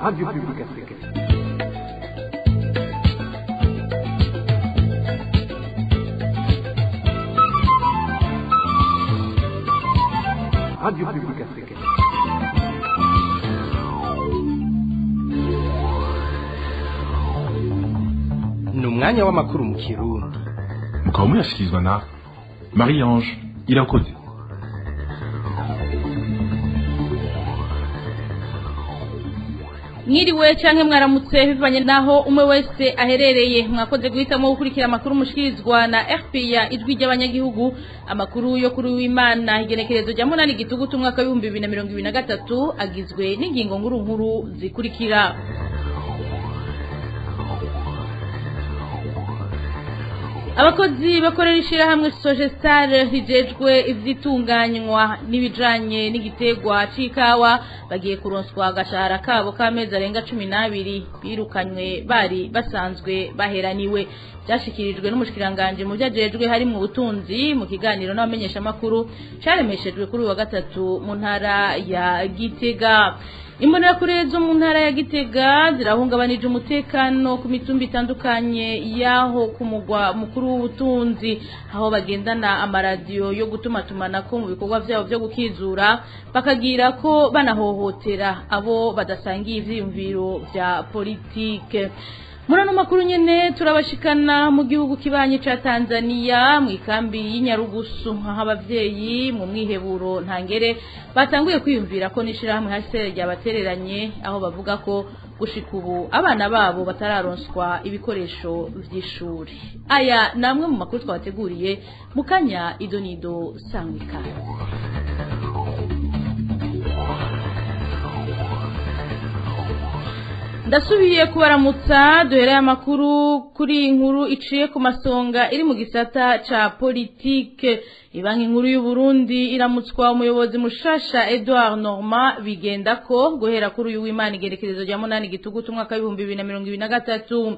Radio Publique Africaine. Radio Publique Africaine. Ni umwanya w'amakuru mu Kirundi. Mukaba muyashyikirizwa na Marie-Ange Irakoze. Mwiriwe canke mwaramutse bivanye naho umwe wese aherereye, mwakoze guhitamo gukurikira amakuru mushikirizwa na RPA ijwi ry'abanyagihugu. Amakuru yo kuri w'Imana igenekerezo rya 8 gitugutu umwaka 2023 agizwe n'ingingo nkuru zikurikira. Abakozi bakorera ishirahamwe Sogestar rijejwe ivyitunganywa n'ibijanye n'igitegwa c'ikawa bagiye kuronswa agashahara kabo k'amezi arenga 12 birukanywe bari basanzwe baheraniwe. Byashikirijwe n'umushikiranganje mu byajejwe hari mu butunzi mu kiganiro n'abamenyesha makuru caremeshejwe kuri wa gatatu mu ntara ya Gitega. Imbonerakure zo mu ntara ya Gitega zirahungabanije umutekano ku mitumba itandukanye yaho ku mugwa mukuru w'ubutunzi, aho bagendana amaradiyo yo gutumatumanako mu bikorwa byabo byo gukizura bakagira ko banahohotera abo badasangiye ivyiyumviro vya politike. Murano makuru nyene turabashikana mu gihugu kibanye ca Tanzania mu ikambi y'Inyarugusu, aho abavyeyi mu mwiheburo ntangere batanguye kwiyumvira ko nishirahamwe hasere ryabatereranye, aho bavuga ko gushika ubu abana babo batararonswa ibikoresho vy'ishuri. Aya namwe mu makuru twabateguriye mu kanya idonido sangwika. Ndasubiye kubaramutsa duhereye amakuru kuri inkuru iciye ku masonga iri mu gisata ca politike. Ibanki nkuru y'u Burundi iramutswa umuyobozi mushasha Edouard Normand Bigendako guhera kuri uyu w'Imana igerekerezo rya 8 gitugutu umwaka 2023.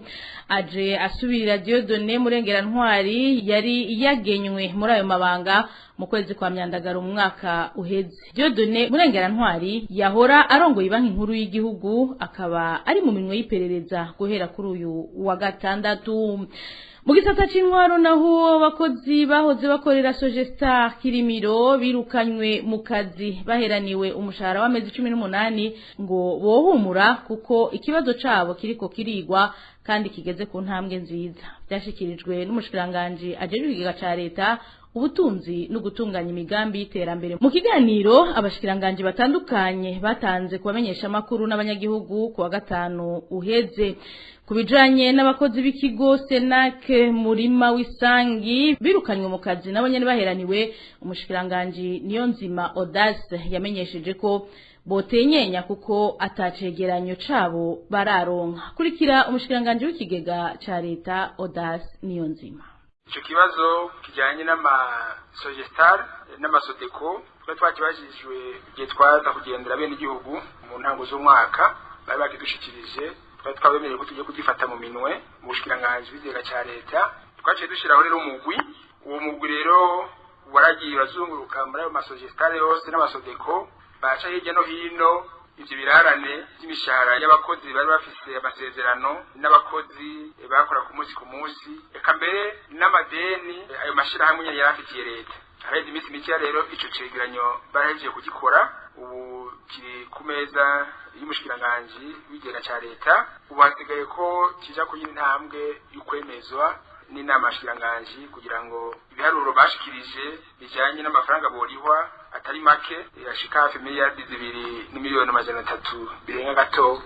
Aje asubirira Dieudonné Murengerantwari yari yagenywe muri ayo mabanga mu kwezi kwa myandagaro mu mwaka uheze. Dieudonné Murengerantwari yahora arongoye ibanki nkuru y'igihugu, akaba ari mu minwe y'iperereza guhera kuri uyu wa gatandatu. Mu gisata c'intwaro naho abakozi bahoze bakorera Sogestar Kirimiro birukanywe mu kazi baheraniwe umushahara w'amezi 18 ngo bohumura kuko ikibazo cabo kiriko kirigwa kandi kigeze ku ntambwe nziza. Byashikirijwe n'umushikiranganje ajeje ikigega ca leta ubutunzi no gutunganya imigambi y'iterambere mu kiganiro abashikiranganje batandukanye batanze kubamenyesha makuru n'abanyagihugu ku wa gatanu uheze. Kubijanye n'abakozi b'ikigo Senac Murima w'isangi birukanywe mu kazi nabo nyene baheraniwe, umushikiranganje Niyonzima Audace yamenyesheje ko botenyenya kuko atacegeranyo cabo bararonka. Kurikira umushikiranganje w'ikigega ca leta Audace Niyonzima. Ico kibazo kijanye n'ama Sogestar n'amasodeko twakibajijwe igihe twaza kugendera bene igihugu mu ntango z'umwaka bari bakidushikirije, twabemereye ko tujye kugifata mu minwe mu bushikiranganje bw'ikigega ca leta. Twaciye dushiraho rero umugwi, uwo mugwi rero waragiye urazunguruka muri ayo masogestar yose n'amasodeko, baca hirya no hino ivyo birarane by'imishahara y'abakozi bari bafise amasezerano n'abakozi bakora ku munsi eka mbere n'amadeni ayo mashirahamwe yari afitiye leta. Hareze iminsi mike rero ico cegeranyo barahejeje kugikora, ubu kiri ku meza y'umushikiranganje w'ikigega ca leta. Ubu hasigaye ko kija ku intambwe y'ukwemezwa n'inama y'abashikiranganje kugira ngo ibiharuro bashikirije bijanye n'amafaranga borihwa atari make yashika hafi miliyardi 2 n'imiliyoni 300 birenga gato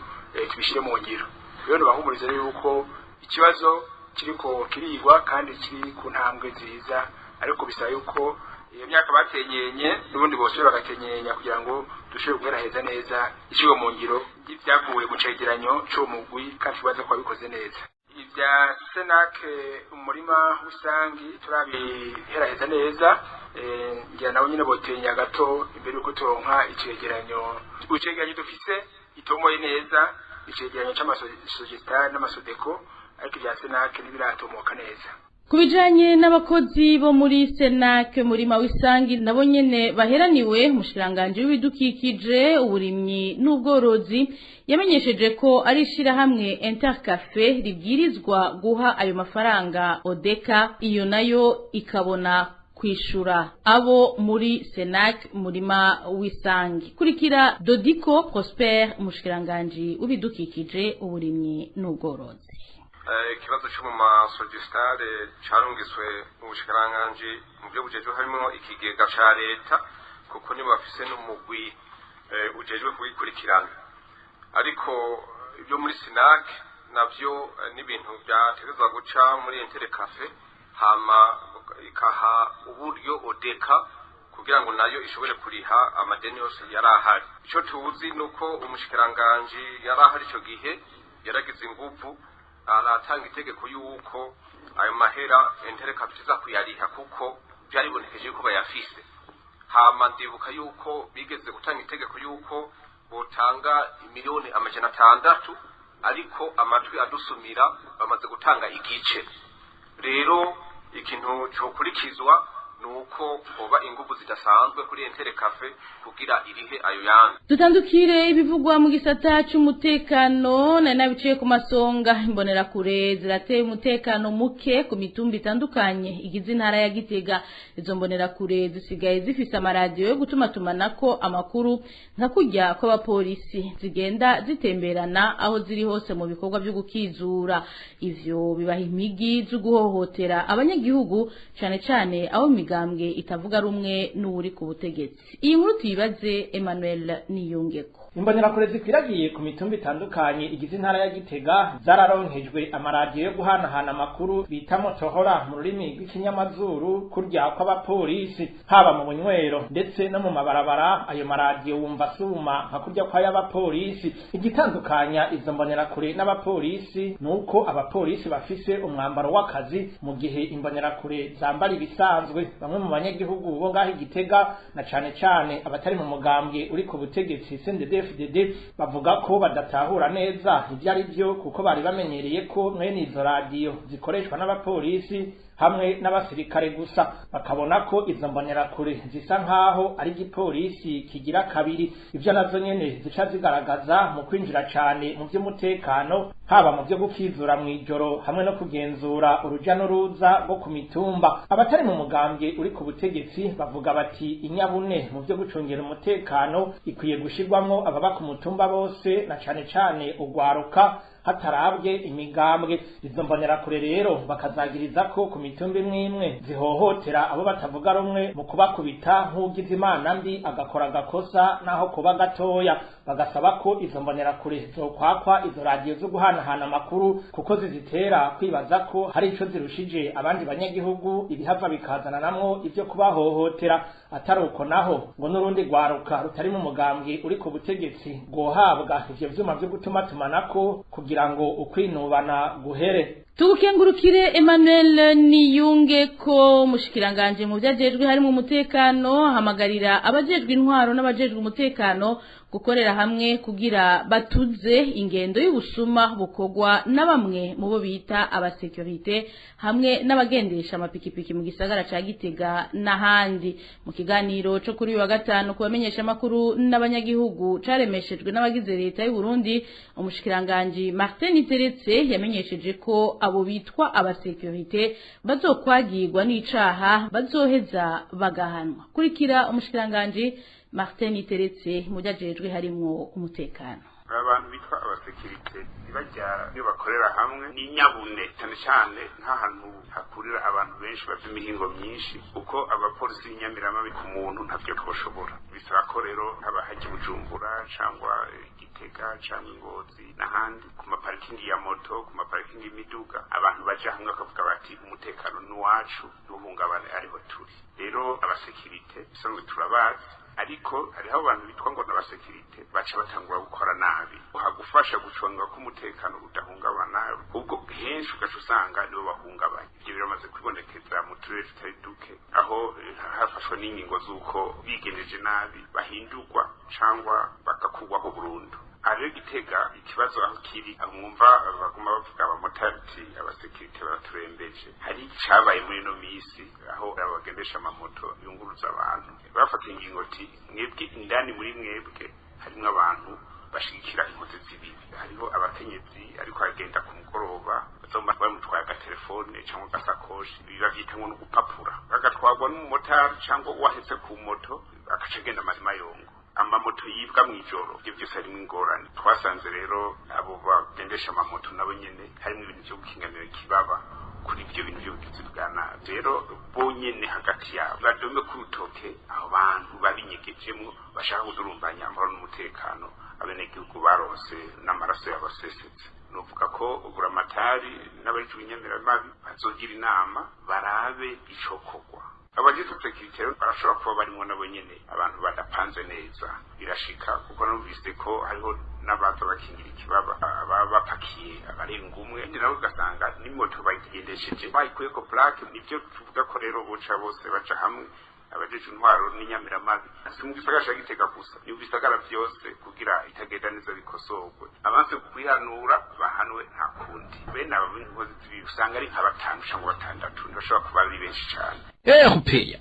tubishire mu ngiro. Rero bahumuriza yuko ikibazo kiriko kirigwa kandi kiri ku ntambwe nziza, ariko bisaba yuko iyo myaka batenyenye n'ubundi bose bagatenyenya kugira ngo dushobore guheraheza neza ikigo mu ngiro y'ivyavuye mu cegeranyo cyo mugwi kandi baza ko bikoze neza. Ivya Senac Umurima w'isangi turabiheraheza neza, ngira nawo nyine botenya gato imbere yuko turonka icegeranyo. Ucegeranyo dufise itomoye neza icegeranyo c'amasogestar n'amasodeko, ariko ivya Senac ntibiratomoka neza. Kubijanye n'abakozi bo muri Senak murima w'isangi nabo nyene baheraniwe umushiranganje w'ibidukikije uburimyi n'ubworozi yamenyesheje ko ari ishirahamwe Intercafe ribwirizwa guha ayo mafaranga Odeka iyo nayo ikabona kwishura abo muri Senak murima w'isangi. Kurikira Dodiko Prosper umushiranganje w'ibidukikije uburimyi n'ubworozi. Ikibazo cyo mu masogistare carungiswe mu bushikiranganje mu byo bujejwe harimo ikigega ca leta kuko nibo bafise n'umugwi ujejwe kubikurikirana, ariko ibyo muri Senak navyo n'ibintu byategezwa guca muri Intercafe hama ikaha uburyo Odeka kugira ngo nayo ishobore kuriha amadeni yose yarahari. Ico tuzi nuko umushikiranganje yarahari ico gihe yaragize inguvu aratanga itegeko yuko ayo mahera Intercafe iza kuyariha kuko byaribonekeje ko bayafise. Hama ndibuka yuko bigeze gutanga itegeko yuko botanga miliyoni 600 ariko amatwi adusumira bamaze gutanga igice. Rero ikintu cyo kurikizwa nuko oba ingufu zidasanzwe kuri Intercafe kugira irihe ayo yandi. Dutandukire ibivugwa mu gisata cy'umutekano na nabiciye ku masonga imbonera kure zirateye umutekano muke ku mitumba itandukanye igize intara ya Gitega. Izo mbonera kure zisigaye zifise amaradiyo yo gutuma tumanako amakuru nka kujya kw'abapolisi zigenda zitemberana aho ziri hose mu bikorwa byo gukizura. Ivyo bibaha impigi zo guhohotera abanyagihugu cyane cyane aho migambwe itavuga rumwe n'uri ku butegetsi. Iyi nkuru tuyibaze Emmanuel Niyongeko. Imbonerakure zikwiragiye ku mitumba itandukanye igize intara ya Gitega zararonkejwe amaradiyo yo guhanahana amakuru bita motohora mu rurimi rw'ikinyamazuru kurya kw'abapolisi haba mu bunywero ndetse no mu mabarabara. Ayo maradiyo wumva suma nka kurya kw'abapolisi. Igitandukanya izo mbonerakure n'abapolisi nuko abapolisi bafise umwambaro w'akazi mu gihe imbonerakure zambara ibisanzwe. Bamwe mu banyagihugu bo ngaho Gitega na cane abatari mu mugambwe uri ku butegetsi CNDD-FDD bavuga ko badatahura neza ivyo ari byo kuko bari bamenyereye ko mwene izo radiyo zikoreshwa n'abapolisi hamwe n'abasirikare gusa, bakabona ko izo mbonerakure zisa nkaho ari igipolisi kigira kabiri. Ivyo nazo nyene zica zigaragaza mu kwinjira cane mu by'umutekano haba mu byo gukizura mw'ijoro hamwe no kugenzura uruja n'uruza rwo ku mitumba. Abatari mu mugambwe uri ku butegetsi bavuga bati inyabune mu byo gucungera umutekano ikwiye gushirwamwo ababa ku mutumba bose na cane ugwaruka hatarabwe imigambwe. Izo mbonerakure rero bakazagiriza ko ku mitumba imwe zihohotera abo batavuga rumwe mu kubakubita nk'ugize imana mbi agakora agakosa naho kuba gatoya. Bagasaba ko izo mbonerakure zokwakwa izo radiyo zo guhanahana amakuru kuko zizitera kwibaza ko hari ico zirushije abandi banyagihugu ibihava bikazana namwo ivyo kubahohotera. Atari uko naho ngo n'urundi rwaruka rutari mu mugambwe uri ku butegetsi gohabwa ivyo vyuma vyo gutuma tumanako kugira ngo ukwinubana guhere. Tukengurukire Emmanuel Niyongeko umushikiranganje mu byajejwe harimo umutekano hamagarira abajejwe intwaro n'abajejwe umutekano gukorera hamwe kugira batuze ingendo y'ubusuma bukogwa na bamwe mu bo bita abasekurite hamwe n'abagendesha amapikipiki mu gisagara ca Gitega n'ahandi. Mu kiganiro cyo kuri wa gatanu kubamenyesha makuru n'abanyagihugu caremeshejwe n'abagize leta y'u Burundi, umushikiranganje Martin Teretse yamenyesheje ko abo bitwa abasekurite bazokwagirwa n'icaha bazoheza bagahanwa. Kurikira umushikiranganje Martin Teretse mujajejwe harimo umutekano. Abantu bitwa abasekirite bajya iyo bakorera hamwe ni nyabune cyane nk'ahantu hakurira abantu benshi bafite imihingo myinshi uko abapolisi b'inyamirama ku muntu ntavyo twoshobora. Bisaba ko rero haba haje Bujumbura cyangwa Gitega cyangwa Ngozi n'ahandi ku maparikingi ya moto ku maparikingi y'imiduga abantu baje hamwe bakavuga bati umutekano n'uwacu n'uhungabane ariho turi. Rero abasekirite bisanzwe turabazi ariko hariho abantu bitwa ngo n'abasekirite baca batangura gukora nabi uhagufasha gucunga ko umutekano udahungabana ubwo henshi ugaca usanga nibo bahungabanye. Ibyo biramaze kwibonekeza mu turere tutari duke aho hafashwe n'ingingo z'uko bigeneje nabi bahindurwa cyangwa bagakurwaho burundu. ariyo Gitega ikibazo aho kiri mwumva baguma bavuga abamotari abasekirite baraturembeje hari icabaye muri no misi aho abagendesha amamoto yunguruza abantu bafata ingingo ati mwebwe indani muri mwebwe harimo abantu bashigikira inkozi z'ibibi hariho abakenyezi ariko agenda ku mugoroba bazoma bamutwaye agatelefone cyangwa agasakoshi biba byitanwa no gupapura agatwagwa n'umumotari cyangwa uwahetse ku moto akacagenda amazima yongo amamoto yibwa mw'ijoro ibyo byose harimo ingorane twasanze rero abo bagendesha amamoto nabo nyene harimo ibintu byo gukinganira kibaba kuri ibyo bintu by'ubugizi bwa nabi rero bonyene hagati yabo badombe ku rutoke aho bantu babinyegejemo bashaka kudurumbanya amahoro n'umutekano abenegihugu barose n'amaraso y'abasesetse novuga ko uburamatari n'abajijwe inyamiramabi bazogira inama barabe icokorwa abagize sekirite barashobora kuba barimo nabo nyene abantu badapanze neza birashika kuko numvise ko hariho n'abaza bakingira ikibaba baba bapakiye abarenga umwe ndi nawe ugasanga n'imoto bayigendesheje bayikuyeko plaque nibyo tuvuga ko rero boca bose baca hamwe abajeje intwaro n'inyamiramabi sinumvisagara Gitega gusa yumvisagara byose kugira itagenda neza bikosorwe abanse kuyihanura bahanwe nta kundi bene aba binkozi zibi usanga ari nka batanu cyangwa batandatu ntibashobora kuba ari benshi cyane erupeya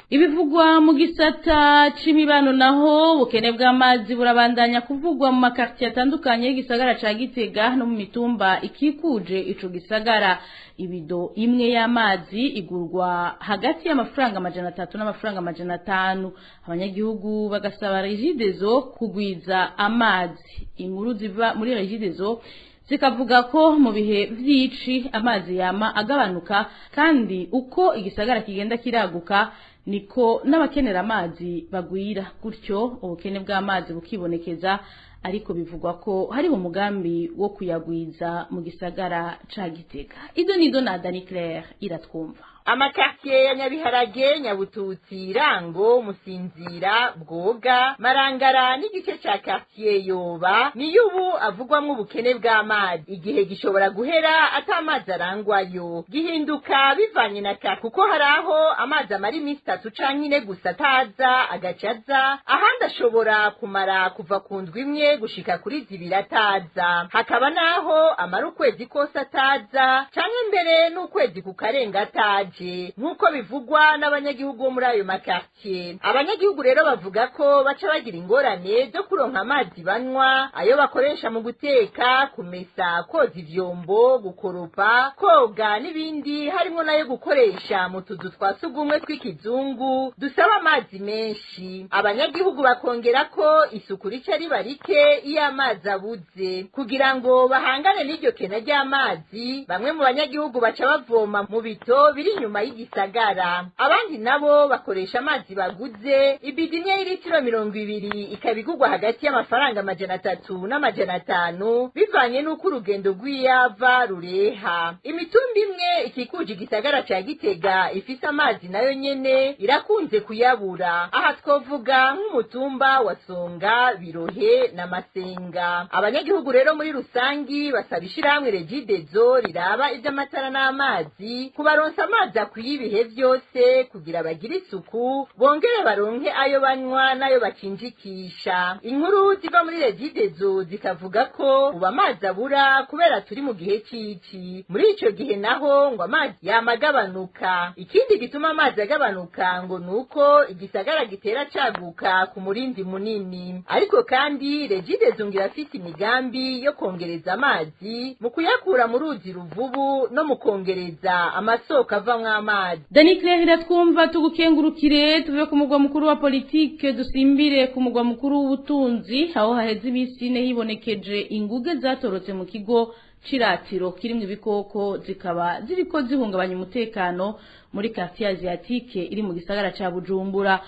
ibivugwa mu gisata c'imibano naho ubukene bw'amazi burabandanya kuvugwa mu makartier atandukanye y'igisagara ca Gitega no mu mitumba ikikuje ico gisagara ibido imwe y'amazi igurwa hagati y'amafaranga 300 n'amafaranga 500 abanyagihugu bagasaba Regideso kugwiza amazi inkuru ziva muri Regideso zikavuga ko mu bihe vyici amazi yama agabanuka kandi uko igisagara kigenda kiraguka niko n'abakenera amazi bagwira gutyo ubukene bw'amazi bukibonekeza ariko bivugwa ko hari umugambi wo kuyagwiza mu gisagara ca Gitega idonido na Dani Claire iratwumva amakartier ya Nyabiharage Nyabututsi Rango Musinzira Bwoga Marangara n'igice ca quartier Yoba niyo ubu avugwamwo ubukene bw'amazi igihe gishobora guhera atamazi arangwayo gihinduka bivanye na kuko haraho amazi amara iminsi 3 canke 4 gusa ataza agacaza ahandi ashobora kumara kuva ku ndwi imwe gushika kuri 2 ataza hakaba naho amara ukwezi kose ataza canke mbere n'ukwezi kukarenga ataza nkuko bivugwa n'abanyagihugu bo muri ayo makartier abanyagihugu rero bavuga ko baca bagira ingorane zo kuronka amazi banywa ayo bakoresha mu guteka kumesa koza ivyombo gukoropa koga n'ibindi harimo nayo gukoresha mu tuzu twasugumwe tw'ikizungu dusaba amazi menshi abanyagihugu bakongera ko isuku rica riba rike iyo amazi abuze kugira ngo bahangane n'iryo kena ry'amazi bamwe mu banyagihugu baca bavoma mu bito biri nyuma y'igisagara abandi nabo bakoresha amazi baguze ibidimye y'ilitiro 200 ikabigurwa hagati y'amafaranga 300 na 500 bivanye n'uko urugendo rw'iyava rureha imitumba imwe ikikuje igisagara ca Gitega ifise amazi nayo nyene irakunze kuyabura aha twovuga nk'umutumba wa Songa Birohe na Masenga abanyagihugu rero muri rusangi basaba ishiramwe Regideso riraba ivy'amatara n'amazi kubaronsa amazi akwiye ibihe byose kugira bagire isuku bongere baronke ayo banywa nayo bakinjikisha inkuru ziva muri Regideso zikavuga ko uba amazi abura kubera turi mu gihe c'ici muri ico gihe naho ngo amazi yamagabanuka ikindi gituma amazi agabanuka ngo nuko igisagara gitera caguka ku murindi munini ariko kandi Regideso ngira afite imigambi yo kongereza amazi mu kuyakura mu ruzi ruvubu no mu kongereza amasoko avamwo amazi Dani Claire iratwumva tugukengurukire tuve ku mugwa mukuru wa politike dusimbire ku mugwa mukuru w'ubutunzi aho haheze ibisine hibonekeje inguge zatorotse mu kigo ciratiro kirimwe ibikoko zikaba ziriko zihungabanya umutekano muri quartier asiatique iri mu gisagara ca Bujumbura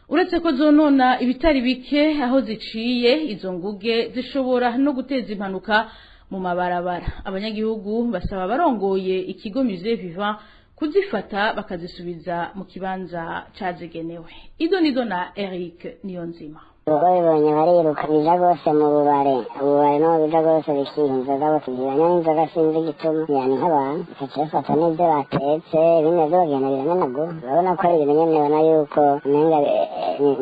uretse ko zonona ibitari bike aho ziciye izo nguge zishobora no guteza impanuka mu mabarabara abanyagihugu basaba barongoye ikigo Musée Vivant kuzifata bakazisubiza mu kibanza cazigenewe idonido na Eric Niyonzima ubwo bibonye bariruka bija rwose mu bubare no bija rwose bikihinza zabo tugiranya n'inzoga sinzi igituma yani nk'abantu bikaca bafata n'ibyo batetse bimwe byogenda biramenagura urabona ko ari ibintu nyene ubona yuko umenga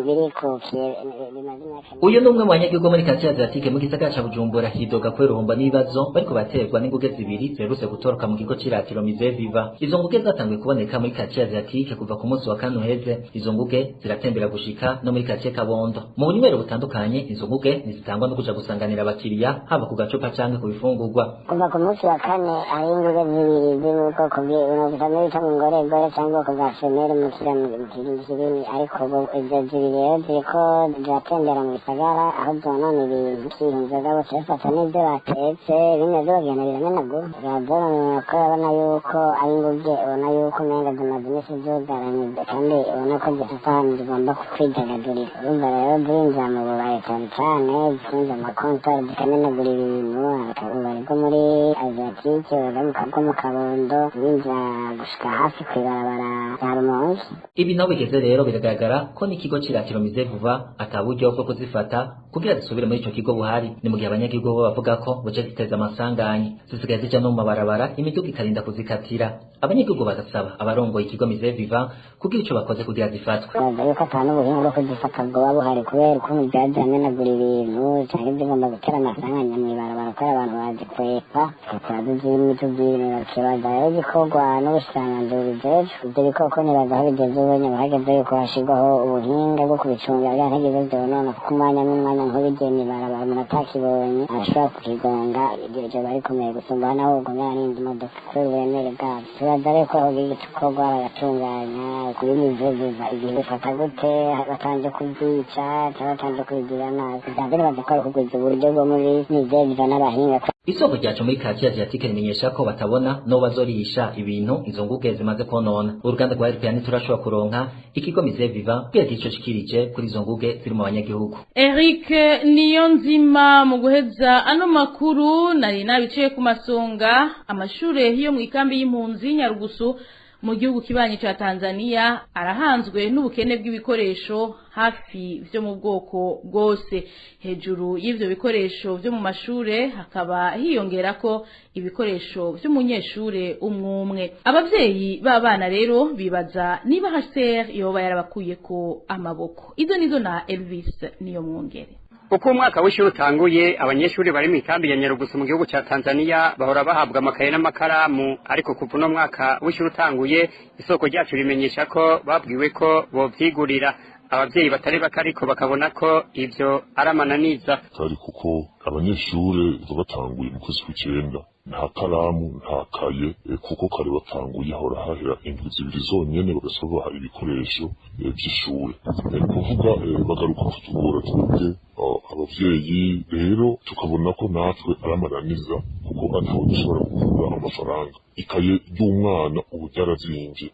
birikukiye bimaze imyaka. Uyu ni umwe mu banyagihugu muri quartier Asiatique mu gisagara ca Bujumbura hidoga ko irumba n'ibibazo bariko baterwa n'inguge zibiri zerutse gutoroka mu kigo c'iratiro Musée Vivant. Izo nguge zatanguye kuboneka muri quartier Asiatique kuva ku munsi wa kane uheze. Izo nguge ziratembera gushika no muri quartier Kabondo. Mu bunywero butandukanye izo nguge nizitangwa no kuja gusanganira abakiriya haba ku gacupa canke ku bifungurwa. Kuva ku munsi wa kane hari inguge zibiri ziri mu bwoko bw'ubusamiri bita mu ngoregore cyangwa ubwoko bwa femere mu kirindi kinini, ariko izo zibiri rero ziriko ziratembera mu gisagara aho zonona ibintu kihinza zabo turafata n'ibyo batetse bimwe byogenda biramenagura birazonona ko urabona yuko ari inguge ubona yuko umenga zimaze imisi zugaranye kandi ubona ko zifite ahantu zigomba kwidagadurira. Urumva rero zirinjira mu bubare cyane cyane zikinjira mu makontwari zikamenagura ibintu ububare bwo muri Asiatique bwo mu Kabondo binjira gushika hafi kw'ibarabara rya Rumonge. Ibi naho bigeze rero biragaragara ko n'ikigo c'iratiro Musée Vivant ataburyo bwo kuzifata kugira zisubire muri ico kigo buhari. Ni mu gihe abanyagihugu bo bavuga ko buje ziteza amasanganye zisigaye zija no mu mabarabara imiduga ikarinda kuzikatira. Abanyagihugu bagasaba abarongoye ikigo Musée Vivant kugira ico bakoze kugira zifatwe. Yuko atanu ubuhinga bwo kuzifata bwoba buhari kubera ukuntu byajamenagura ibintu cyangwa zigomba gutera amasanganya mw'ibarabara ko abantu bazikwepa zikaza z'imitugira bakibaza rero igikorwa n'ubushikiranganji bujejwe ibyo bikoko nibaza aho bigeze ubu nyuma hageze yuko hashirwaho ubuhinga bwo kubicungira kugira ntihageze vyonona kuko umwanya n'umwanya nk'ubigeye mw'ibarabara umuntu atakibonye arashobora kukigonga ibyo bari kumeye gusumba naho ugomera n'indi modoka kubera uburemere bwabyo. Tubaza rero ko aho gikorwa bagatunganya kuri Musée Vivant igihe bifata gute batanje kubyica cyangwa batanje kubigirira nabi byanze nibaza ko ari ukugwiza uburyo bwo muri Musée Vivant n'abahinga. Isoko ryacu muri quartier Asiatique rimenyesha ko batabona no bazorisha ibintu izo nguge zimaze konona. Uruganda rwa RPA ntiturashobora kuronka ikigo Musée Vivant kugira ico cikirije kuri izo nguge ziri mu banyagihugu. Eric Niyonzima mu guheza ano makuru nari nabiciye ku masonga amashure yo mu ikambi y'impunzi Nyarugusu mu gihugu kibanyi ca Tanzania arahanzwe n'ubukene bw'ibikoresho hafi vyo mu bwoko bwose. Hejuru y'ivyo bikoresho vyo mu mashure hakaba hiyongera ko ibikoresho vy'umunyeshure umwe. Abavyeyi b'abana rero bibaza niba HCR yoba yarabakuyeko amaboko. Izo nizo na Elvis niyo mwongere. Uko umwaka w'ishuri utanguye abanyeshuri bari mu ikambi ya Nyarugusu mu gihugu ca Tanzania bahora bahabwa amakaye n'amakaramu, ariko kuva no mwaka w'ishuri utanguye isoko ryacu rimenyesha ko babwiwe ko bovyigurira. Abavyeyi batari bakariko bakabona ko ivyo aramananiza kari kuko abanyeshuri batanguye mu kwezi kw'icenda nta karamu nta kaye kuko kare batanguye hora hahera indwi zibiri zonyene bagasaba hari ibikoresho vy'ishuri kuvuga bagaruka kutugora twebwe abavyeyi rero tukabona ko natwe aramananiza kuko ataho dushobora kugura amafaranga. Ikaye ry'umwana ubu ryarazimvye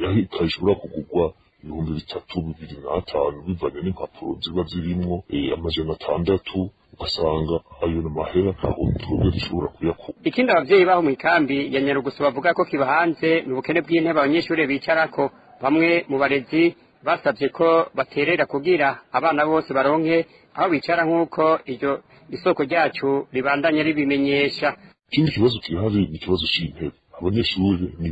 aho ikaye ishobora kugurwa 3,250 bivanye n'impapuro ziba zirimwo 600 ugasanga ayo mahera ntaho turoge dushobora kuyakura. Ikindi abavyeyi baho mu ikambi ya Nyarugusu bavuga ko kibahanze mu bukene bw'intebe abanyeshuri bicarako. Bamwe mu barezi basavye ko baterera kugira abana bose baronke aho bicara nk'uko iryo isoko ryacu ribandanya ribimenyesha. Ikindi kibazo kirahari ni ikibazo c'intebe. Abanyeshuri ni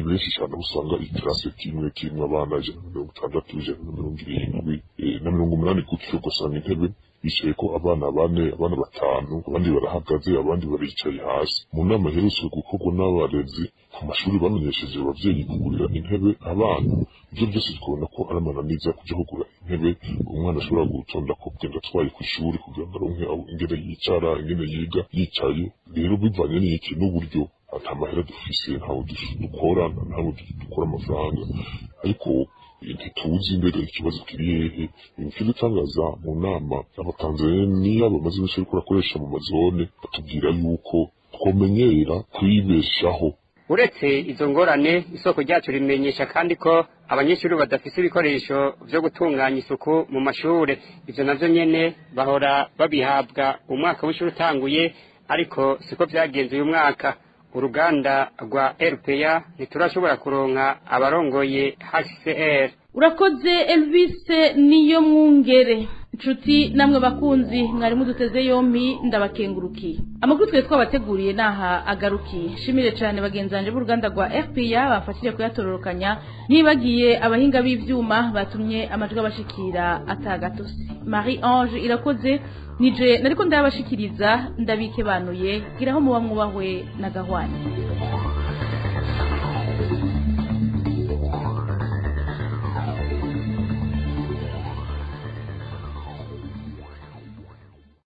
benshi cyane usanga ikirase kimwe abana 160, 170, 180 gutyo gusanga intebe bicaye ko abana 4, abana 5, abandi barahagaze abandi baricaye hasi. Mu nama herutse gukorwa n'abarezi ku mashuri bamenyesheje abavyeyi kugurira intebe abana. Ibyo byose tukabona ko aramananiza kuja kugura intebe umwana ashobora gutonda ko kugenda atwaye ku ishuri kugira ngo aronke ingene yicara ingene yiga yicaye. Rero bivanye n'iki n'uburyo atamahera dufise ntaho dukora ntaho dukora amafaranga, ariko ntituzi imbere ikibazo kiri hehe. Ibyo dutangaza mu nama y'Abatanzania bamaze iminsi ariko bakoresha mu mazone batubwira yuko twomenyera kwibeshaho. Uretse izo ngorane isoko ryacu rimenyesha kandi ko abanyeshuri badafise ibikoresho vyo gutunganya isuku mu mashure. Ivyo navyo nyene bahora babihabwa umwaka w'ishuri utanguye, ariko siko vyagenze uyu mwaka. Uruganda rwa RPA ntiturashobora kuronka abarongoye HCR. Urakoze Elvis niyo mwungere. Nshuti namwe bakunzi mwari muduteze yompi ndabakengurukiye. Amakuru twe twabateguriye naha agarukiye. Shimire cyane bagenzanje b'uruganda rwa RPA bafashije kuyatororokanya nibagiye abahinga b'ivyuma batumye amajwi abashikira atagatosi. Marie Ange Irakoze nije nariko ndabashikiriza ndabike banuye giraho muba mwubahwe na gahwane.